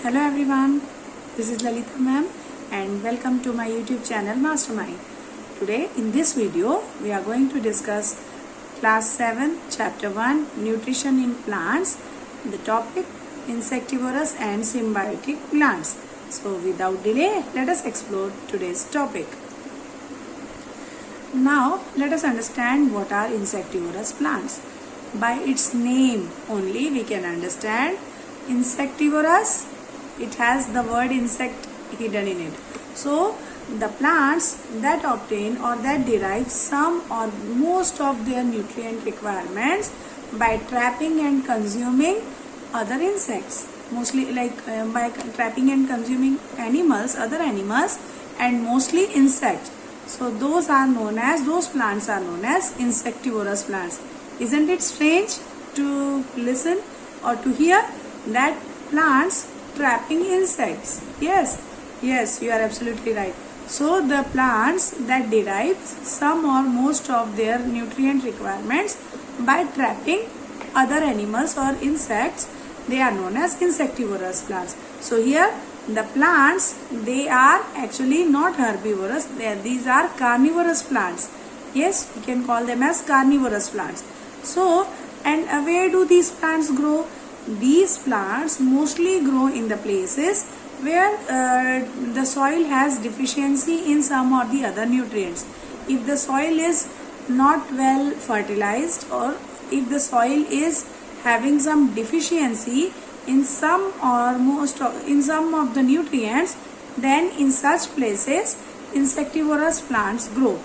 Hello everyone, this is Lalita ma'am and welcome to my YouTube channel Mastermind. Today in this video we are going to discuss class 7 chapter 1 nutrition in plants, the topic insectivorous and symbiotic plants. So without delay let us explore today's topic. Now let us understand what are insectivorous plants. By its name only we can understand insectivorous. It has the word insect hidden in it. So the plants that obtain or that derive some or most of their nutrient requirements by trapping and consuming other insects, mostly by trapping and consuming other animals and mostly insects. So those plants are known as insectivorous plants. Isn't it strange to listen or to hear that plants trapping insects? Yes, you are absolutely right. So the plants that derive some or most of their nutrient requirements by trapping other animals or insects, they are known as insectivorous plants. So here the plants, they are actually not herbivorous. These are carnivorous plants. Yes, we can call them as carnivorous plants. So, and where do these plants grow? These plants mostly grow in the places where the soil has deficiency in some or the other nutrients. If the soil is not well fertilized, or if the soil is having some deficiency in some of the nutrients, then in such places insectivorous plants grow.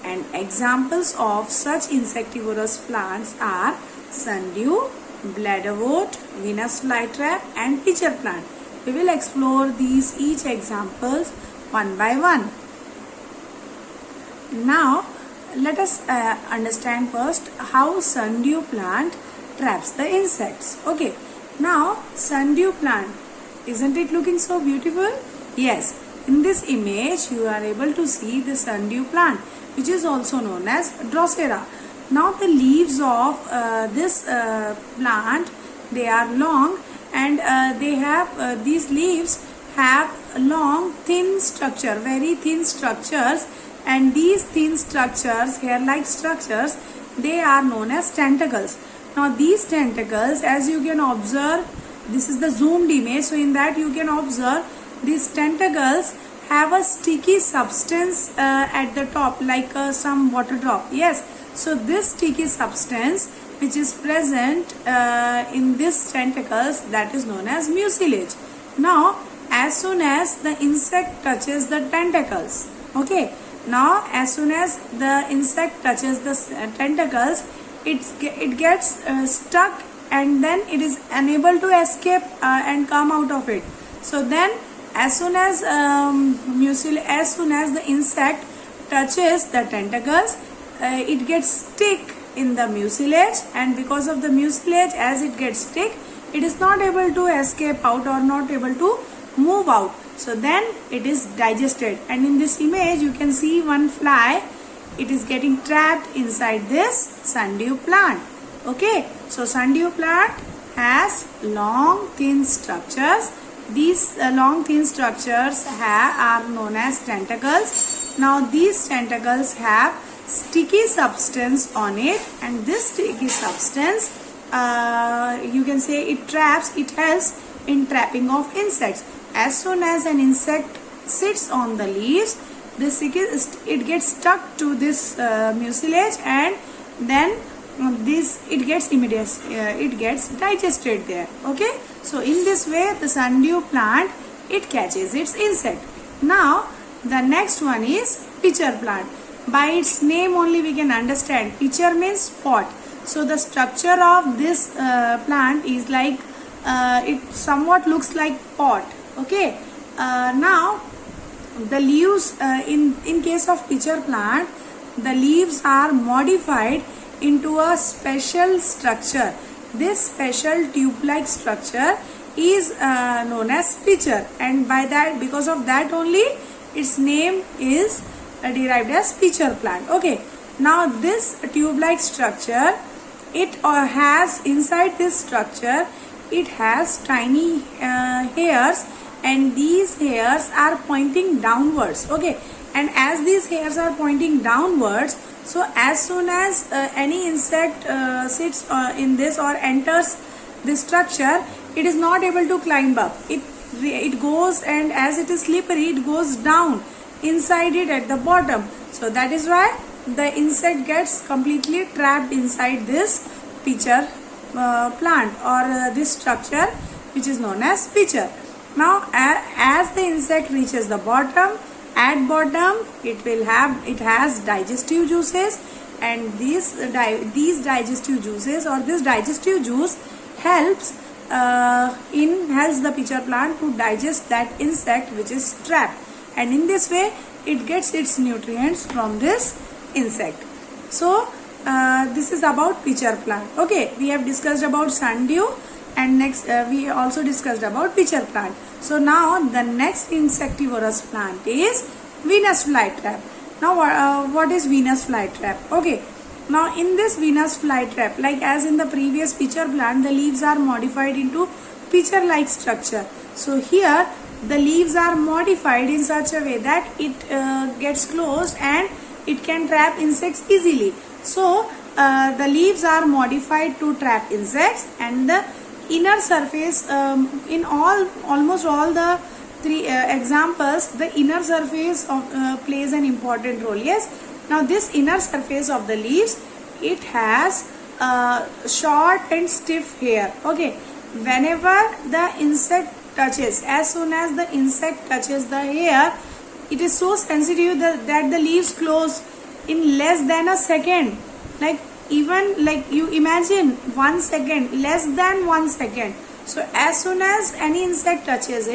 And examples of such insectivorous plants are sundew, bladderwort, Venus flytrap and pitcher plant. We will explore each examples one by one. Now let us understand first how sundew plant traps the insects. Okay, now sundew plant, isn't it looking so beautiful? Yes, in this image you are able to see the sundew plant, which is also known as Drosera. Now the leaves of this plant, they are long, and they have these leaves have long thin structure, very thin structures, and these thin structures, hair-like structures, they are known as tentacles. Now these tentacles, as you can observe, this is the zoomed image, so in that you can observe these tentacles have a sticky substance at the top, like some water drop. Yes, so this sticky substance which is present in these tentacles, that is known as mucilage. Now as soon as the insect touches the tentacles, okay, now as soon as the insect touches the tentacles, it gets stuck, and then it is unable to escape and come out of it. So then as soon as the insect touches the tentacles, it gets stick in the mucilage, and because of the mucilage, as it gets stick, it is not able to escape out or not able to move out. So then it is digested, and in this image you can see one fly. It is getting trapped inside this sundew plant. Okay, so sundew plant has long thin structures. These long thin structures are known as tentacles. Now these tentacles have sticky substance on it, and this sticky substance, you can say it helps in trapping of insects. As soon as an insect sits on the leaves, it gets stuck to this mucilage, and then it gets digested there. Okay, so in this way the sundew plant, it catches its insect. Now the next one is pitcher plant. By its name only we can understand. Pitcher means pot. So the structure of this plant is like it somewhat looks like pot. Okay, now the leaves in case of pitcher plant, the leaves are modified into a special structure. This special tube-like structure is known as pitcher, and because of that only its name is derived as pitcher plant. Okay, now this tube-like structure, it has inside this structure it has tiny hairs, and these hairs are pointing downwards. Okay, and as these hairs are pointing downwards, so as soon as any insect sits in this or enters this structure, it is not able to climb up. It goes, and as it is slippery, it goes down inside it at the bottom. So that is why the insect gets completely trapped inside this pitcher plant or this structure which is known as pitcher. Now as the insect reaches the bottom, at bottom it has digestive juices, and these digestive juices or this digestive juice helps the pitcher plant to digest that insect which is trapped, and in this way it gets its nutrients from this insect. So this is about pitcher plant. Okay, we have discussed about sundew, and next we also discussed about pitcher plant. So now the next insectivorous plant is Venus flytrap. Now what is Venus flytrap? Okay, now in this Venus flytrap, like as in the previous pitcher plant, the leaves are modified into pitcher like structure. So here the leaves are modified in such a way that it gets closed and it can trap insects easily. So the leaves are modified to trap insects, and the inner surface in almost all the three examples, the inner surface plays an important role. Yes, now this inner surface of the leaves, it has short and stiff hair. Okay, whenever the insect touches, as soon as the insect touches the hair, it is so sensitive that the leaves close in less than a second. Like even like you imagine 1 second, less than 1 second. So as soon as any insect touches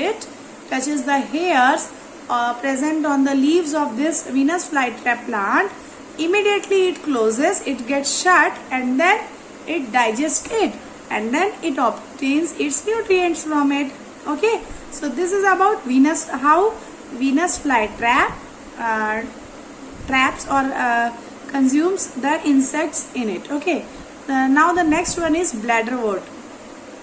the hairs present on the leaves of this Venus flytrap plant, immediately it closes, it gets shut, and then it digests it, and then it obtains its nutrients from it. Okay, so this is about how Venus flytrap traps or consumes the insects in it. Okay, now the next one is bladderwort.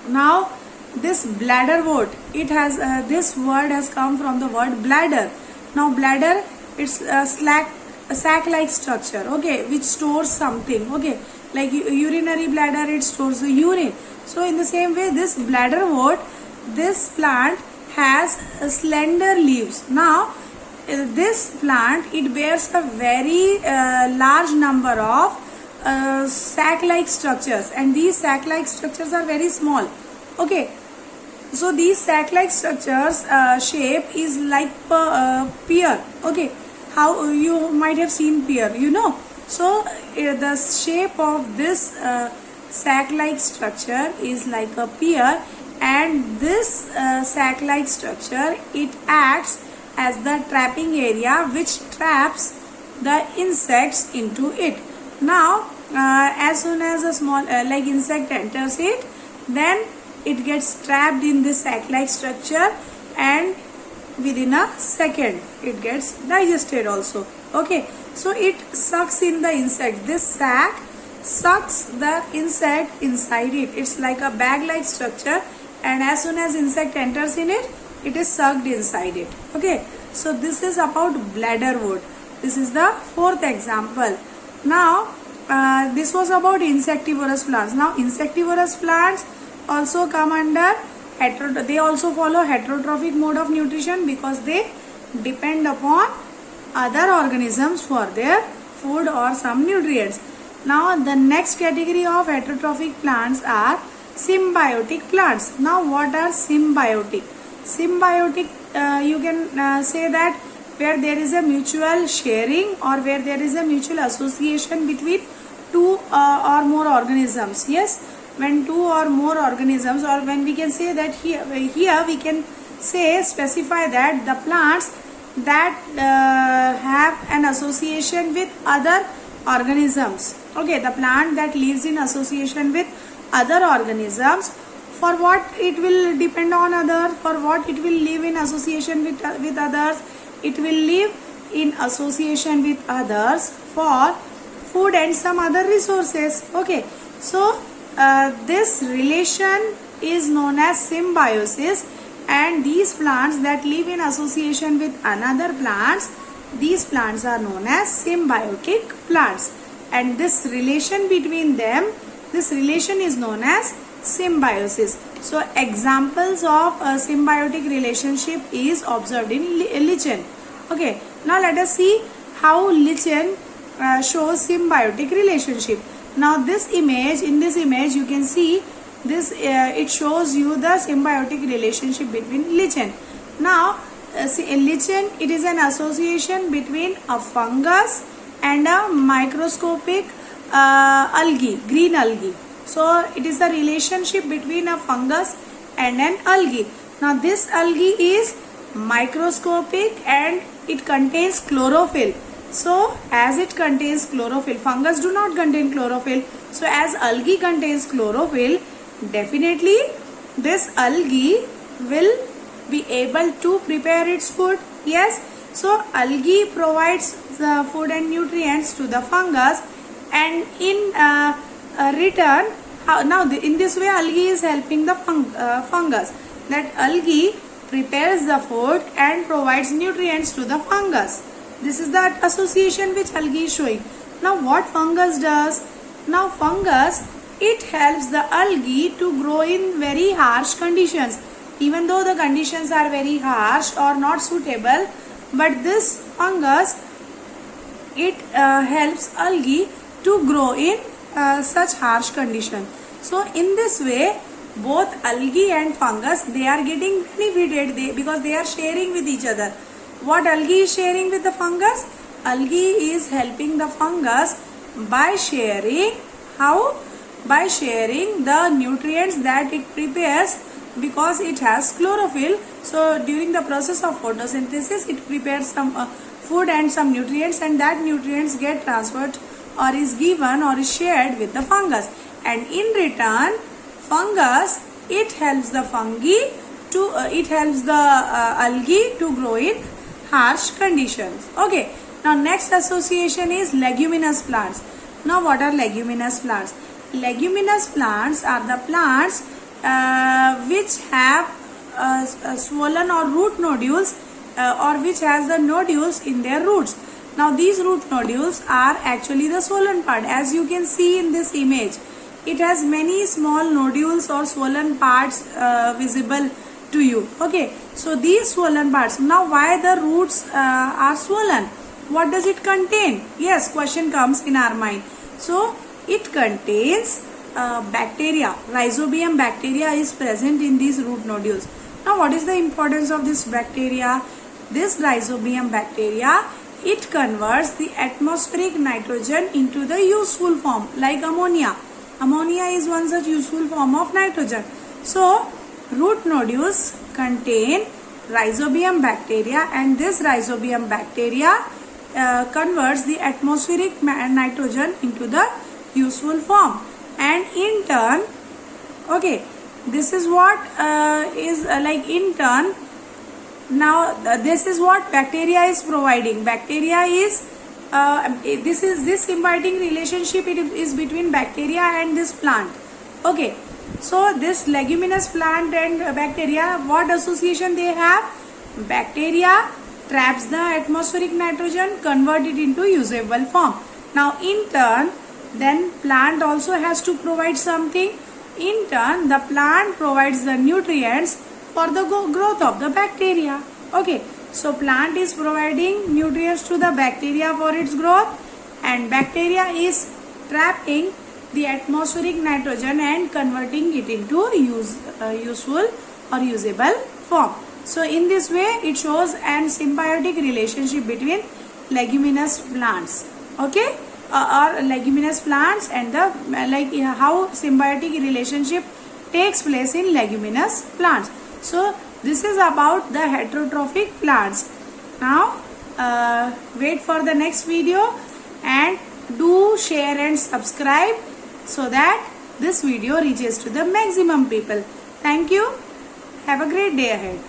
Now this bladderwort, it has this word has come from the word bladder. Now bladder, it's a sac-like structure, okay, which stores something. Okay, like urinary bladder, it stores the urine. So in the same way, this bladderwort, this plant has slender leaves. Now this plant, it bears a very large number of sac-like structures, and these sac-like structures are very small. Okay, so these sac-like structures shape is like pear. Okay, how you might have seen pear, you know. So the shape of this sac-like structure is like a pear, and this sac-like structure, it acts as the trapping area which traps the insects into it. Now as soon as a small like insect enters it, then it gets trapped in this sac-like structure, and within a second it gets digested also. Okay, so it sucks in the insect. This sac sucks the insect inside it. It's like a bag-like structure, and as soon as insect enters in it, it is sucked inside it. Okay, so this is about bladderwort. This is the fourth example. Now this was about insectivorous plants. Now insectivorous plants also come under they also follow heterotrophic mode of nutrition, because they depend upon other organisms for their food or some nutrients. Now the next category of heterotrophic plants are symbiotic plants. Now what are symbiotic? Symbiotic, you can say that where there is a mutual sharing or where there is a mutual association between two or more organisms. Yes, when two or more organisms, or when we can say that here we can say specify that the plants that have an association with other organisms. Okay, the plant that lives in association with other organisms, for what it will depend on other, for what it will live in association with others, it will live in association with others for food and some other resources. Okay, so this relation is known as symbiosis, and these plants that live in association with another plants, these plants are known as symbiotic plants, and this relation between them, this relation is known as symbiosis. So examples of a symbiotic relationship is observed in lichen. Okay, now let us see how lichen shows symbiotic relationship. Now this image, in this image you can see this, it shows you the symbiotic relationship between lichen. Now lichen, it is an association between a fungus and a microscopic algae, green algae. So it is the relationship between a fungus and an algae. Now this algae is microscopic and it contains chlorophyll. So as it contains chlorophyll, fungus do not contain chlorophyll. So as algae contains chlorophyll, definitely this algae will be able to prepare its food. Yes, so algae provides the food and nutrients to the fungus, and in return, in this way algae is helping the fungus. That algae prepares the food and provides nutrients to the fungus. This is the association which algae is showing. Now what fungus does? Now fungus, it helps the algae to grow in very harsh conditions. Even though the conditions are very harsh or not suitable, but this fungus, it helps algae to grow in such harsh condition. So in this way, both algae and fungus, they are getting benefited because they are sharing with each other. What algae is sharing with the fungus? Algae is helping the fungus by sharing, how? By sharing the nutrients that it prepares, because it has chlorophyll. So during the process of photosynthesis, it prepares some food and some nutrients, and that nutrients get transferred or is given or is shared with the fungus, and in return fungus, it helps the fungi to it helps the algae to grow in harsh conditions. Okay, now next association is leguminous plants. Now what are leguminous plants? Leguminous plants are the plants which have swollen or root nodules, or which has the nodules in their roots. Now these root nodules are actually the swollen part. As you can see in this image, it has many small nodules or swollen parts visible to you. Okay, so these swollen parts, now why the roots are swollen? What does it contain? Yes, question comes in our mind. So it contains bacteria. Rhizobium bacteria is present in these root nodules. Now what is the importance of this bacteria? This rhizobium bacteria, it converts the atmospheric nitrogen into the useful form, like ammonia. Ammonia is one such useful form of nitrogen. So root nodules contain rhizobium bacteria, and this rhizobium bacteria converts the atmospheric nitrogen into the useful form, and in turn, okay, this is what in turn, now this is what bacteria is providing. Bacteria is this symbiotic relationship, it is between bacteria and this plant. Okay, so this leguminous plant and bacteria, what association they have? Bacteria traps the atmospheric nitrogen, convert it into usable form. Now in turn, then plant also has to provide something. In turn, the plant provides the nutrients for the growth of the bacteria. Okay, so plant is providing nutrients to the bacteria for its growth, and bacteria is trapping the atmospheric nitrogen and converting it into useful or usable form. So in this way, it shows an symbiotic relationship between leguminous plants. Okay, or leguminous plants, and the how symbiotic relationship takes place in leguminous plants. So this is about the heterotrophic plants. Now wait for the next video, and do share and subscribe so that this video reaches to the maximum people. Thank you. Have a great day ahead.